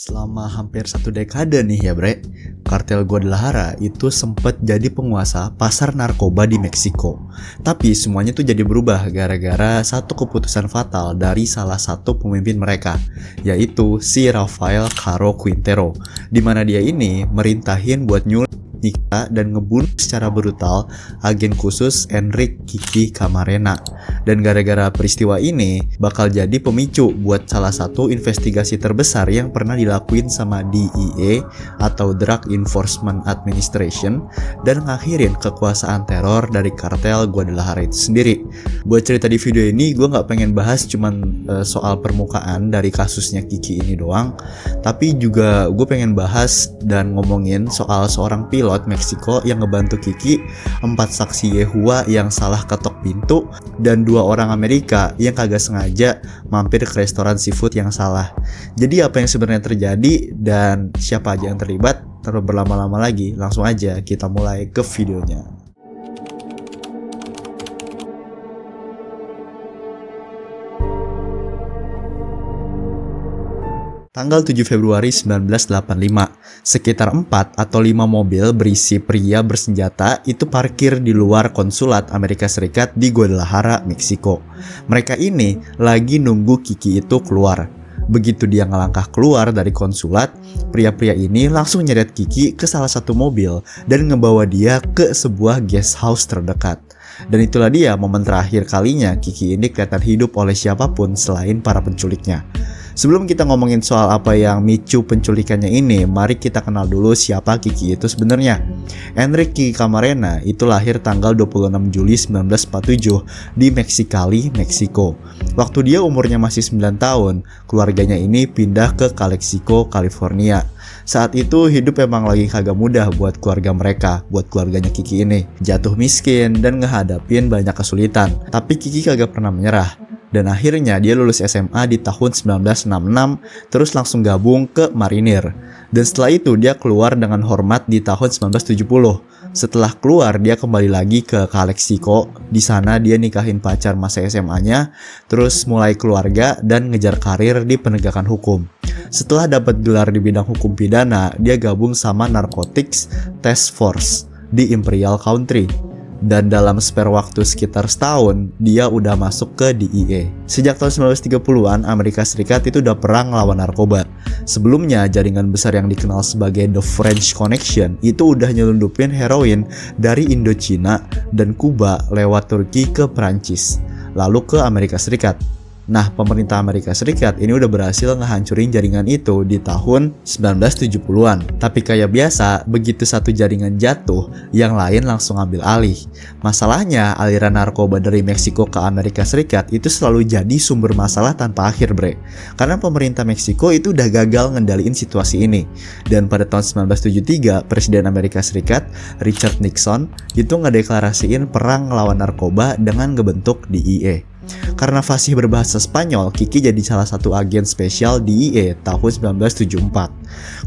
Selama hampir 1 dekade nih ya bre, kartel Guadalajara itu sempat jadi penguasa pasar narkoba di Meksiko. Tapi semuanya tuh jadi berubah gara-gara satu keputusan fatal dari salah satu pemimpin mereka, yaitu si Rafael Caro Quintero, di mana dia ini merintahin buat nyulik dan ngebunuh secara brutal agen khusus Enrique Kiki Camarena. Dan gara-gara peristiwa ini bakal jadi pemicu buat salah satu investigasi terbesar yang pernah dilakuin sama DEA atau Drug Enforcement Administration dan ngakhirin kekuasaan teror dari kartel Guadalajara itu sendiri. Buat cerita di video ini gue gak pengen bahas cuman soal permukaan dari kasusnya Kiki ini doang, tapi juga gue pengen bahas dan ngomongin soal seorang pilot Meksiko yang ngebantu Kiki, 4 saksi Yehua yang salah ketok pintu, dan 2 orang Amerika yang kagak sengaja mampir ke restoran seafood yang salah. Jadi apa yang sebenarnya terjadi dan siapa aja yang terlibat? Terus berlama-lama lagi, langsung aja kita mulai ke videonya. Tanggal 7 Februari 1985, sekitar 4 atau 5 mobil berisi pria bersenjata itu parkir di luar konsulat Amerika Serikat di Guadalajara, Meksiko. Mereka ini lagi nunggu Kiki itu keluar. Begitu dia ngelangkah keluar dari konsulat, pria-pria ini langsung nyeret Kiki ke salah satu mobil dan ngebawa dia ke sebuah guest house terdekat. Dan itulah dia momen terakhir kalinya Kiki ini kelihatan hidup oleh siapapun selain para penculiknya. Sebelum kita ngomongin soal apa yang micu penculikannya ini, mari kita kenal dulu siapa Kiki itu sebenarnya. Enrique Camarena itu lahir tanggal 26 Juli 1947 di Mexicali, Meksiko. Waktu dia umurnya masih 9 tahun, keluarganya ini pindah ke Calexico, California. Saat itu hidup emang lagi kagak mudah buat keluarga mereka, buat keluarganya Kiki ini. Jatuh miskin dan ngehadapin banyak kesulitan, tapi Kiki kagak pernah menyerah. Dan akhirnya dia lulus SMA di tahun 1966, terus langsung gabung ke Marinir. Dan setelah itu dia keluar dengan hormat di tahun 1970. Setelah keluar dia kembali lagi ke Calexico. Di sana dia nikahin pacar masa SMA-nya, terus mulai keluarga dan ngejar karir di penegakan hukum. Setelah dapat gelar di bidang hukum pidana, dia gabung sama Narcotics Task Force di Imperial Country. Dan dalam spare waktu sekitar setahun, dia udah masuk ke DEA. Sejak tahun 1930-an, Amerika Serikat itu udah perang lawan narkoba. Sebelumnya, jaringan besar yang dikenal sebagai The French Connection itu udah nyelundupin heroin dari Indochina dan Kuba lewat Turki ke Prancis, lalu ke Amerika Serikat. Nah, pemerintah Amerika Serikat ini udah berhasil ngehancurin jaringan itu di tahun 1970-an. Tapi kayak biasa, begitu satu jaringan jatuh, yang lain langsung ambil alih. Masalahnya, aliran narkoba dari Meksiko ke Amerika Serikat itu selalu jadi sumber masalah tanpa akhir, bre. Karena pemerintah Meksiko itu udah gagal ngendaliin situasi ini. Dan pada tahun 1973, Presiden Amerika Serikat, Richard Nixon, itu ngedeklarasiin perang lawan narkoba dengan ngebentuk DEA. Karena fasih berbahasa Spanyol, Kiki jadi salah satu agen spesial DEA tahun 1974.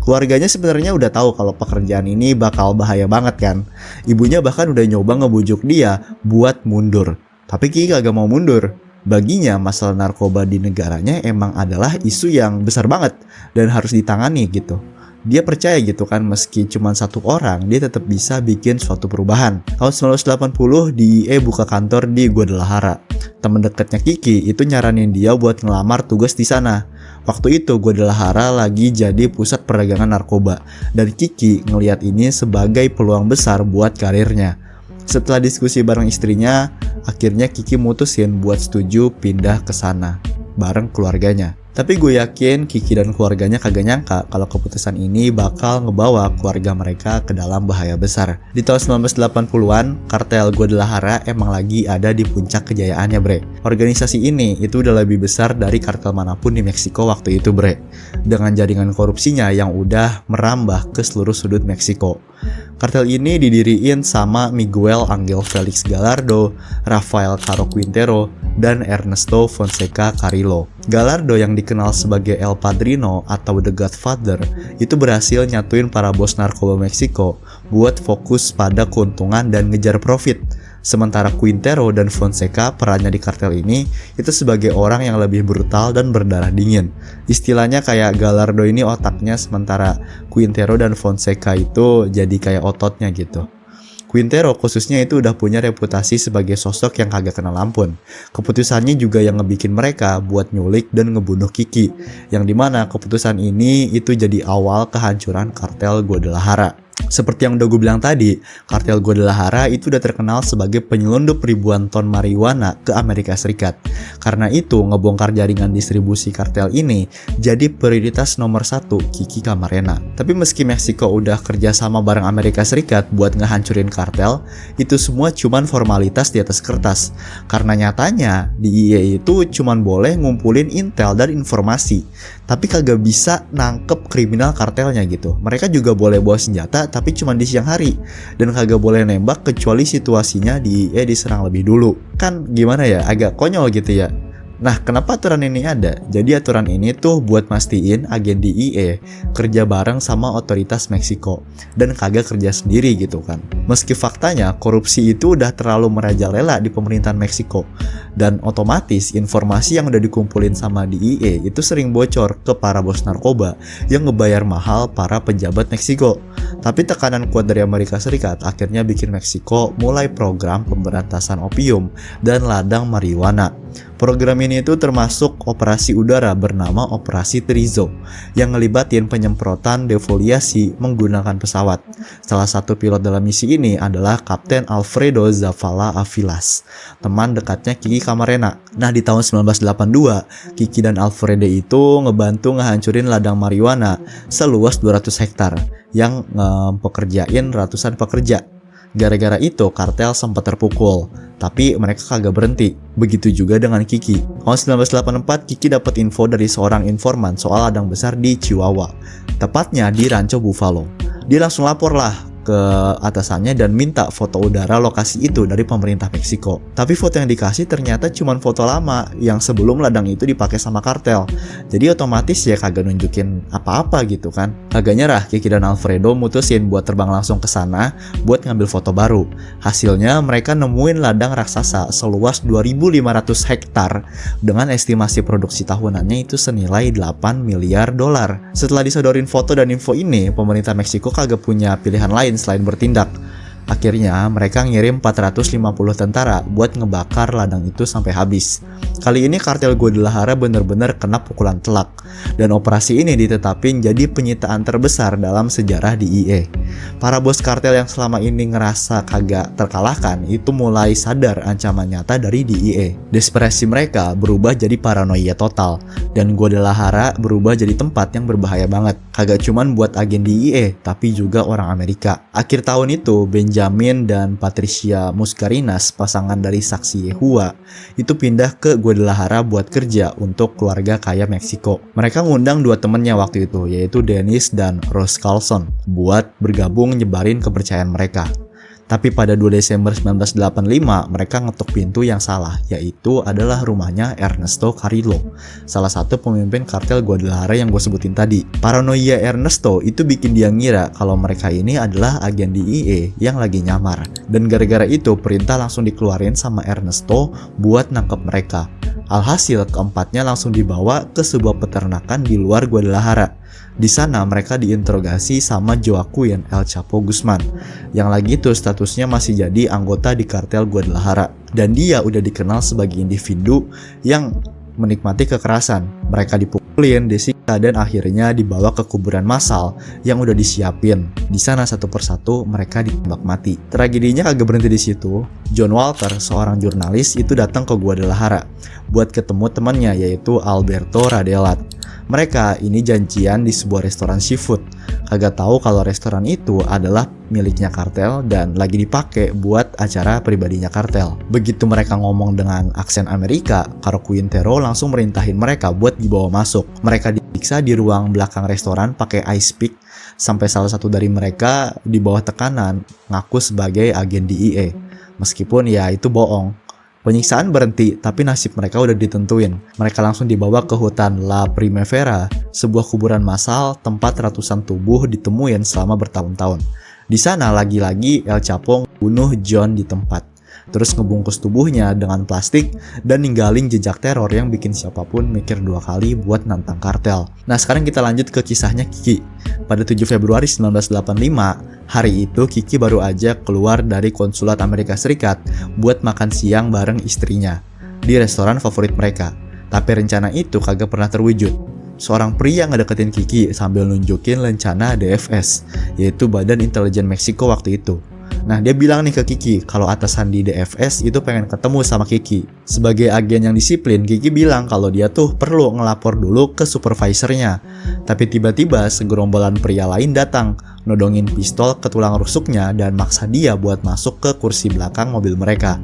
Keluarganya sebenarnya udah tahu kalau pekerjaan ini bakal bahaya banget kan. Ibunya bahkan udah nyoba ngebujuk dia buat mundur. Tapi Kiki kagak mau mundur. Baginya masalah narkoba di negaranya emang adalah isu yang besar banget dan harus ditangani gitu. Dia percaya gitu kan, meski cuma satu orang, dia tetap bisa bikin suatu perubahan. Tahun 1980, DEA buka kantor di Guadalajara. Temen dekatnya Kiki itu nyaranin dia buat ngelamar tugas di sana. Waktu itu Guadalajara lagi jadi pusat perdagangan narkoba, dan Kiki ngelihat ini sebagai peluang besar buat karirnya. Setelah diskusi bareng istrinya, akhirnya Kiki mutusin buat setuju pindah ke sana bareng keluarganya. Tapi gue yakin Kiki dan keluarganya kagak nyangka kalau keputusan ini bakal ngebawa keluarga mereka ke dalam bahaya besar. Di tahun 1980-an, kartel Guadalajara emang lagi ada di puncak kejayaannya, bre. Organisasi ini itu udah lebih besar dari kartel manapun di Meksiko waktu itu, bre. Dengan jaringan korupsinya yang udah merambah ke seluruh sudut Meksiko. Kartel ini didiriin sama Miguel Angel Felix Gallardo, Rafael Caro Quintero, dan Ernesto Fonseca Carrillo. Gallardo yang dikenal sebagai El Padrino atau The Godfather itu berhasil nyatuin para bos narkoba Meksiko buat fokus pada keuntungan dan ngejar profit. Sementara Quintero dan Fonseca perannya di kartel ini itu sebagai orang yang lebih brutal dan berdarah dingin. Istilahnya kayak Gallardo ini otaknya, sementara Quintero dan Fonseca itu jadi kayak ototnya gitu. Quintero khususnya itu udah punya reputasi sebagai sosok yang kagak kenal ampun. Keputusannya juga yang ngebikin mereka buat nyulik dan ngebunuh Kiki, yang dimana keputusan ini itu jadi awal kehancuran kartel Guadalajara. Seperti yang udah gue bilang tadi, kartel Guadalajara itu udah terkenal sebagai penyelundup ribuan ton marijuana ke Amerika Serikat. Karena itu, ngebongkar jaringan distribusi kartel ini jadi prioritas nomor 1 Kiki Camarena. Tapi meski Meksiko udah kerja sama bareng Amerika Serikat buat ngehancurin kartel, itu semua cuman formalitas di atas kertas. Karena nyatanya, DEA itu cuman boleh ngumpulin intel dan informasi, tapi kagak bisa nangkep kriminal kartelnya gitu. Mereka juga boleh bawa senjata, tapi cuma di siang hari, dan kagak boleh nembak kecuali situasinya DEA diserang lebih dulu. Kan gimana ya, agak konyol gitu ya. Nah, kenapa aturan ini ada? Jadi aturan ini tuh buat mastiin agen DEA kerja bareng sama otoritas Meksiko dan kagak kerja sendiri gitu kan. Meski faktanya korupsi itu udah terlalu merajalela di pemerintahan Meksiko, dan otomatis informasi yang udah dikumpulin sama DEA itu sering bocor ke para bos narkoba yang ngebayar mahal para pejabat Meksiko. Tapi tekanan kuat dari Amerika Serikat akhirnya bikin Meksiko mulai program pemberantasan opium dan ladang marijuana. Program ini itu termasuk operasi udara bernama Operasi Trizo yang ngelibatin penyemprotan defoliasi menggunakan pesawat. Salah satu pilot dalam misi ini adalah Kapten Alfredo Zavala Avilas, teman dekatnya Kiki Camarena. Nah, di tahun 1982, Kiki dan Alfredo itu ngebantu ngehancurin ladang marijuana seluas 200 hektar yang pekerjain ratusan pekerja. Gara-gara itu kartel sempat terpukul, tapi mereka kagak berhenti. Begitu juga dengan Kiki. Tahun 1984, Kiki dapat info dari seorang informan soal ladang besar di Chihuahua, tepatnya di Rancho Buffalo. Dia langsung lapor lah ke atasannya dan minta foto udara lokasi itu dari pemerintah Meksiko. Tapi foto yang dikasih ternyata cuma foto lama yang sebelum ladang itu dipakai sama kartel. Jadi otomatis ya kagak nunjukin apa-apa gitu kan. Kagak nyerah, Kiki dan Alfredo mutusin buat terbang langsung ke sana buat ngambil foto baru. Hasilnya mereka nemuin ladang raksasa seluas 2.500 hektar dengan estimasi produksi tahunannya itu senilai 8 miliar dolar. Setelah disodorin foto dan info ini, pemerintah Meksiko kagak punya pilihan lain selain bertindak. Akhirnya mereka ngirim 450 tentara buat ngebakar ladang itu sampai habis. Kali ini kartel Guadalajara bener-bener kena pukulan telak, dan operasi ini ditetapin jadi penyitaan terbesar dalam sejarah DEA. Para bos kartel yang selama ini ngerasa kagak terkalahkan itu mulai sadar ancaman nyata dari DEA. Desperasi mereka berubah jadi paranoia total, dan Guadalajara berubah jadi tempat yang berbahaya banget. Kagak cuman buat agen DEA, tapi juga orang Amerika. Akhir tahun itu, Benjamin dan Patricia Muscarinas, pasangan dari saksi Yehua, itu pindah ke Guadalajara buat kerja untuk keluarga kaya Meksiko. Mereka ngundang dua temennya waktu itu, yaitu Dennis dan Rose Carlson, buat bergabung nyebarin kepercayaan mereka. Tapi pada 2 Desember 1985, mereka ngetuk pintu yang salah, yaitu adalah rumahnya Ernesto Carrillo, salah satu pemimpin kartel Guadalajara yang gue sebutin tadi. Paranoia Ernesto itu bikin dia ngira kalau mereka ini adalah agen DEA yang lagi nyamar. Dan gara-gara itu perintah langsung dikeluarin sama Ernesto buat nangkep mereka. Alhasil keempatnya langsung dibawa ke sebuah peternakan di luar Guadalajara. Di sana mereka diinterogasi sama Joaquin El Chapo Guzman, yang lagi itu statusnya masih jadi anggota di kartel Guadalajara, dan dia udah dikenal sebagai individu yang menikmati kekerasan. Mereka dipukulin, disiksa, dan akhirnya dibawa ke kuburan massal yang udah disiapin. Di sana satu persatu mereka ditembak mati. Tragedinya kagak berhenti di situ. John Walker, seorang jurnalis, itu datang ke Guadalajara buat ketemu temannya, yaitu Alberto Radelat. Mereka ini janjian di sebuah restoran seafood. Kagak tahu kalau restoran itu adalah miliknya kartel dan lagi dipakai buat acara pribadinya kartel. Begitu mereka ngomong dengan aksen Amerika, Caro Quintero langsung merintahin mereka buat dibawa masuk. Mereka disiksa di ruang belakang restoran pakai ice pick, sampai salah satu dari mereka di bawah tekanan ngaku sebagai agen DEA. Meskipun ya itu bohong. Penyiksaan berhenti, tapi nasib mereka udah ditentuin. Mereka langsung dibawa ke hutan La Primavera, sebuah kuburan massal tempat ratusan tubuh ditemuin selama bertahun-tahun. Di sana lagi-lagi El Chapo bunuh John di tempat. terus ngebungkus tubuhnya dengan plastik dan ninggalin jejak teror yang bikin siapapun mikir 2 kali buat nantang kartel. Nah, sekarang kita lanjut ke kisahnya Kiki. Pada 7 Februari 1985, hari itu Kiki baru aja keluar dari konsulat Amerika Serikat buat makan siang bareng istrinya di restoran favorit mereka. Tapi rencana itu kagak pernah terwujud. Seorang pria ngedeketin Kiki sambil nunjukin lencana DFS, yaitu Badan Intelijen Meksiko waktu itu. Nah, dia bilang nih ke Kiki kalau atasan di DFS itu pengen ketemu sama Kiki. Sebagai agen yang disiplin, Kiki bilang kalau dia tuh perlu ngelapor dulu ke supervisornya. Tapi tiba-tiba segerombolan pria lain datang, nodongin pistol ke tulang rusuknya dan maksa dia buat masuk ke kursi belakang mobil mereka.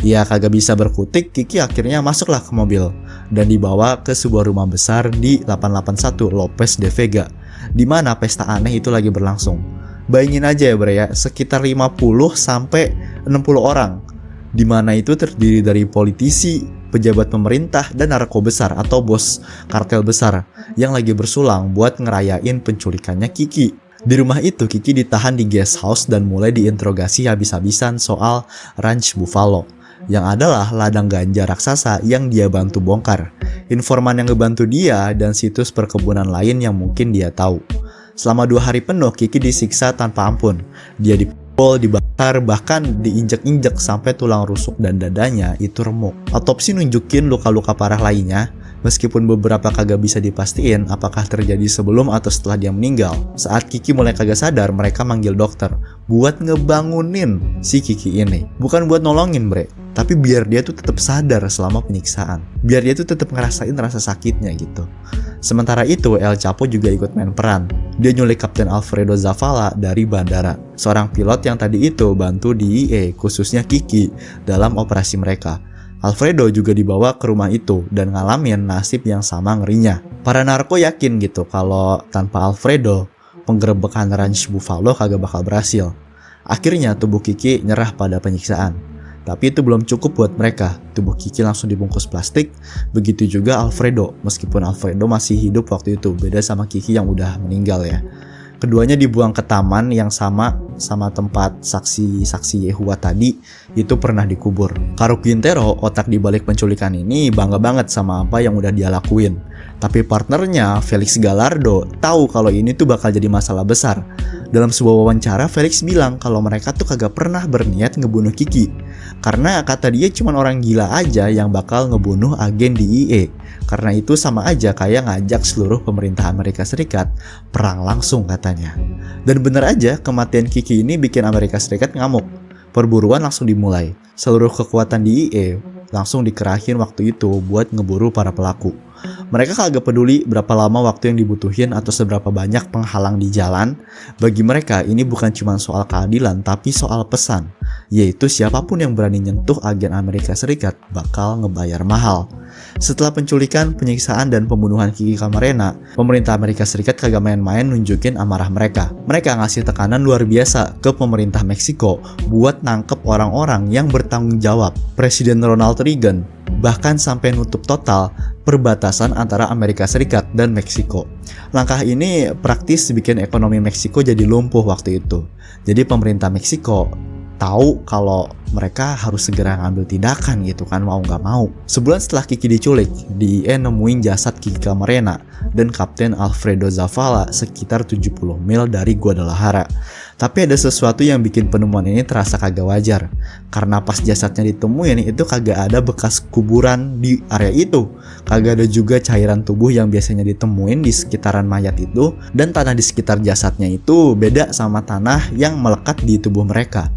Ya kagak bisa berkutik, Kiki akhirnya masuklah ke mobil dan dibawa ke sebuah rumah besar di 881 Lopez de Vega, di mana pesta aneh itu lagi berlangsung. Bayangin aja ya bre ya, sekitar 50 sampai 60 orang, di mana itu terdiri dari politisi, pejabat pemerintah, dan narko besar atau bos kartel besar yang lagi bersulang buat ngerayain penculikannya Kiki. Di rumah itu Kiki ditahan di guest house dan mulai diinterogasi habis-habisan soal Ranch Buffalo, yang adalah ladang ganja raksasa yang dia bantu bongkar, informan yang ngebantu dia, dan situs perkebunan lain yang mungkin dia tahu. Selama 2 hari penuh Kiki disiksa tanpa ampun. Dia dipukul, dibakar, bahkan diinjek-injek sampai tulang rusuk dan dadanya itu remuk. Autopsi nunjukin luka-luka parah lainnya, meskipun beberapa kagak bisa dipastiin apakah terjadi sebelum atau setelah dia meninggal. Saat Kiki mulai kagak sadar, mereka manggil dokter buat ngebangunin si Kiki ini. Bukan buat nolongin bre, tapi biar dia tuh tetap sadar selama penyiksaan. Biar dia tuh tetap ngerasain rasa sakitnya gitu. Sementara itu El Chapo juga ikut main peran. Dia nyulik Kapten Alfredo Zavala dari bandara, seorang pilot yang tadi itu bantu DEA, khususnya Kiki, dalam operasi mereka. Alfredo juga dibawa ke rumah itu dan ngalamin nasib yang sama ngerinya. Para narko yakin gitu kalau tanpa Alfredo, penggerebekan Ranch Buffalo kagak bakal berhasil. Akhirnya tubuh Kiki nyerah pada penyiksaan. Tapi itu belum cukup buat mereka. Tubuh Kiki langsung dibungkus plastik. Begitu juga Alfredo, meskipun Alfredo masih hidup waktu itu, beda sama Kiki yang udah meninggal ya. Keduanya dibuang ke taman yang sama tempat saksi-saksi Yehua tadi itu pernah dikubur. Caro Quintero, otak dibalik penculikan ini, bangga banget sama apa yang udah dia lakuin. Tapi partnernya, Felix Gallardo, tahu kalau ini tuh bakal jadi masalah besar. Dalam sebuah wawancara, Felix bilang kalau mereka tuh kagak pernah berniat ngebunuh Kiki. Karena kata dia cuma orang gila aja yang bakal ngebunuh agen DEA. Karena itu sama aja kayak ngajak seluruh pemerintah Amerika Serikat perang langsung katanya. Dan bener aja, kematian Kiki ini bikin Amerika Serikat ngamuk. Perburuan langsung dimulai. Seluruh kekuatan DEA langsung dikerahin waktu itu buat ngeburu para pelaku. Mereka kagak peduli berapa lama waktu yang dibutuhin atau seberapa banyak penghalang di jalan. Bagi mereka ini bukan cuma soal keadilan tapi soal pesan, yaitu siapapun yang berani nyentuh agen Amerika Serikat bakal ngebayar mahal. Setelah penculikan, penyiksaan, dan pembunuhan Kiki Camarena, pemerintah Amerika Serikat kagak main-main nunjukin amarah mereka. Mereka ngasih tekanan luar biasa ke pemerintah Meksiko buat nangkep orang-orang yang bertanggung jawab. Presiden Ronald Reagan bahkan sampai nutup total perbatasan antara Amerika Serikat dan Meksiko. Langkah ini praktis bikin ekonomi Meksiko jadi lumpuh waktu itu. Jadi pemerintah Meksiko tahu kalau mereka harus segera ngambil tindakan gitu kan, mau nggak mau. Sebulan setelah Kiki diculik, DEA nemuin jasad Kiki Camarena dan Kapten Alfredo Zavala sekitar 70 mil dari Guadalajara. Tapi ada sesuatu yang bikin penemuan ini terasa kagak wajar. Karena pas jasadnya ditemuin itu kagak ada bekas kuburan di area itu. Kagak ada juga cairan tubuh yang biasanya ditemuin di sekitaran mayat itu. Dan tanah di sekitar jasadnya itu beda sama tanah yang melekat di tubuh mereka.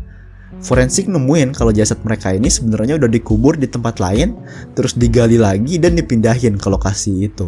Forensik nemuin kalau jasad mereka ini sebenarnya udah dikubur di tempat lain, terus digali lagi dan dipindahin ke lokasi itu.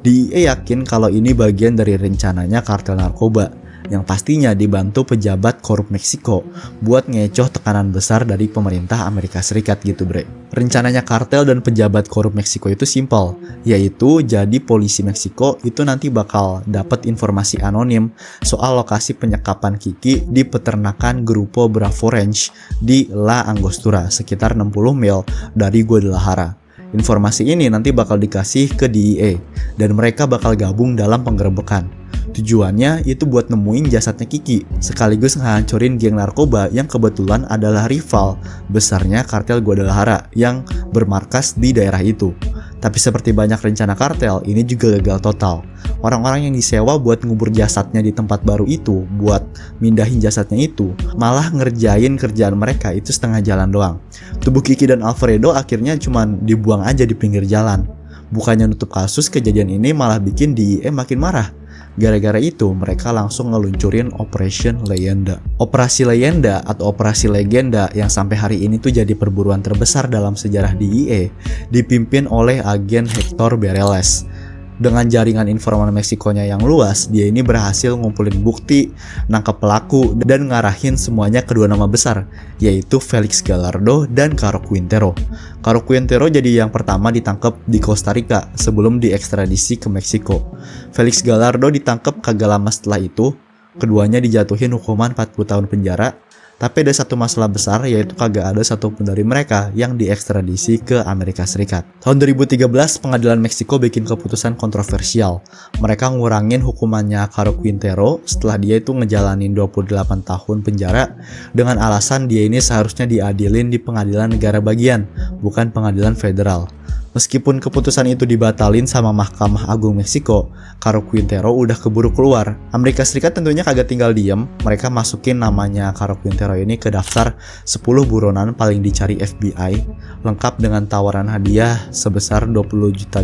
DEA yakin kalau ini bagian dari rencananya kartel narkoba, yang pastinya dibantu pejabat korup Meksiko buat ngecoh tekanan besar dari pemerintah Amerika Serikat gitu bre. Rencananya kartel dan pejabat korup Meksiko itu simpel, yaitu jadi polisi Meksiko itu nanti bakal dapat informasi anonim soal lokasi penyekapan Kiki di peternakan Grupo Bravo Ranch di La Angostura sekitar 60 mil dari Guadalajara. Informasi ini nanti bakal dikasih ke DEA dan mereka bakal gabung dalam penggerebekan. Tujuannya itu buat nemuin jasadnya Kiki, sekaligus ngehancurin geng narkoba yang kebetulan adalah rival besarnya kartel Guadalajara yang bermarkas di daerah itu. Tapi seperti banyak rencana kartel, ini juga gagal total. Orang-orang yang disewa buat ngubur jasadnya di tempat baru itu, buat mindahin jasadnya itu, malah ngerjain kerjaan mereka itu setengah jalan doang. Tubuh Kiki dan Alfredo akhirnya cuman dibuang aja di pinggir jalan. Bukannya nutup kasus, kejadian ini malah bikin DIE makin marah. Gara-gara itu, mereka langsung ngeluncurin Operation Leyenda. Operasi Leyenda atau Operasi Legenda yang sampai hari ini tuh jadi perburuan terbesar dalam sejarah DIE, dipimpin oleh agen Hector Bereles. Dengan jaringan informan Meksikonya yang luas, dia ini berhasil ngumpulin bukti, nangkep pelaku, dan ngarahin semuanya ke dua nama besar, yaitu Felix Gallardo dan Caro Quintero. Caro Quintero jadi yang pertama ditangkap di Costa Rica sebelum diekstradisi ke Meksiko. Felix Gallardo ditangkap kagak lama setelah itu, keduanya dijatuhin hukuman 40 tahun penjara. Tapi ada satu masalah besar, yaitu kagak ada satupun dari mereka yang diekstradisi ke Amerika Serikat. Tahun 2013, pengadilan Meksiko bikin keputusan kontroversial. Mereka ngurangin hukumannya Caro Quintero setelah dia itu ngejalanin 28 tahun penjara dengan alasan dia ini seharusnya diadilin di pengadilan negara bagian, bukan pengadilan federal. Meskipun keputusan itu dibatalin sama Mahkamah Agung Meksiko, Caro Quintero udah keburu keluar. Amerika Serikat tentunya kagak tinggal diem, mereka masukin namanya Caro Quintero ini ke daftar 10 buronan paling dicari FBI, lengkap dengan tawaran hadiah sebesar $20 juta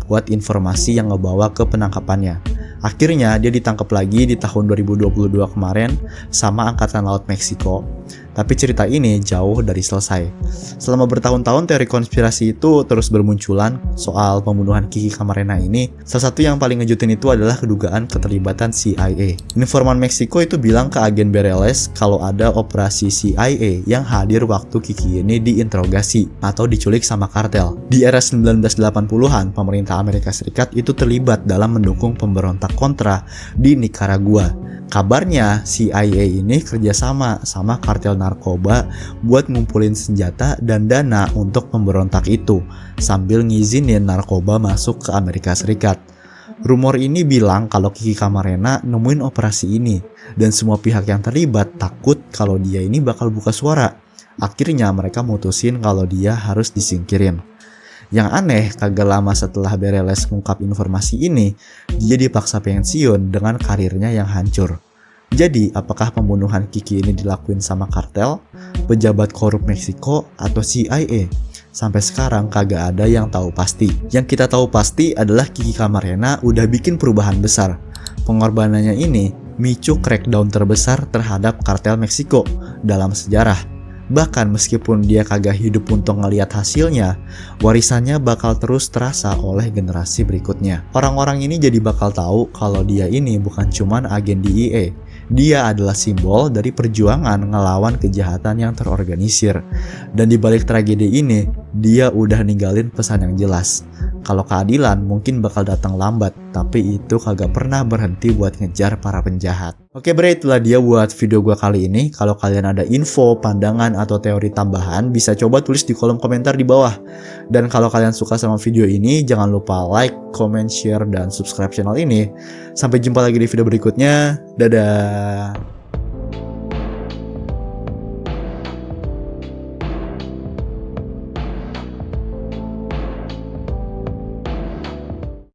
buat informasi yang ngebawa ke penangkapannya. Akhirnya dia ditangkap lagi di tahun 2022 kemarin sama Angkatan Laut Meksiko. Tapi cerita ini jauh dari selesai. Selama bertahun-tahun teori konspirasi itu terus bermunculan soal pembunuhan Kiki Camarena ini. Salah satu yang paling ngejutin itu adalah kedugaan keterlibatan CIA. Informan Meksiko itu bilang ke agen Bereles kalau ada operasi CIA yang hadir waktu Kiki ini diinterogasi atau diculik sama kartel. Di era 1980-an, pemerintah Amerika Serikat itu terlibat dalam mendukung pemberontak kontra di Nicaragua. Kabarnya CIA ini kerjasama sama kartel narkoba buat ngumpulin senjata dan dana untuk pemberontak itu, sambil ngizinin narkoba masuk ke Amerika Serikat. Rumor ini bilang kalau Kiki Camarena nemuin operasi ini, dan semua pihak yang terlibat takut kalau dia ini bakal buka suara. Akhirnya mereka mutusin kalau dia harus disingkirin. Yang aneh, kagak lama setelah Bereles mengungkap informasi ini, dia dipaksa pensiun dengan karirnya yang hancur. Jadi, apakah pembunuhan Kiki ini dilakuin sama kartel, pejabat korup Meksiko, atau CIA? Sampai sekarang kagak ada yang tahu pasti. Yang kita tahu pasti adalah Kiki Camarena udah bikin perubahan besar. Pengorbanannya ini micu crackdown terbesar terhadap kartel Meksiko dalam sejarah. Bahkan meskipun dia kagak hidup untuk ngelihat hasilnya, warisannya bakal terus terasa oleh generasi berikutnya. Orang-orang ini jadi bakal tahu kalau dia ini bukan cuman agen DIE. Dia adalah simbol dari perjuangan ngelawan kejahatan yang terorganisir. Dan di balik tragedi ini, dia udah ninggalin pesan yang jelas. Kalau keadilan mungkin bakal datang lambat, tapi itu kagak pernah berhenti buat ngejar para penjahat. Oke bre, itulah dia buat video gua kali ini. Kalau kalian ada info, pandangan, atau teori tambahan, bisa coba tulis di kolom komentar di bawah. Dan kalau kalian suka sama video ini, jangan lupa like, comment, share, dan subscribe channel ini. Sampai jumpa lagi di video berikutnya. Dadah!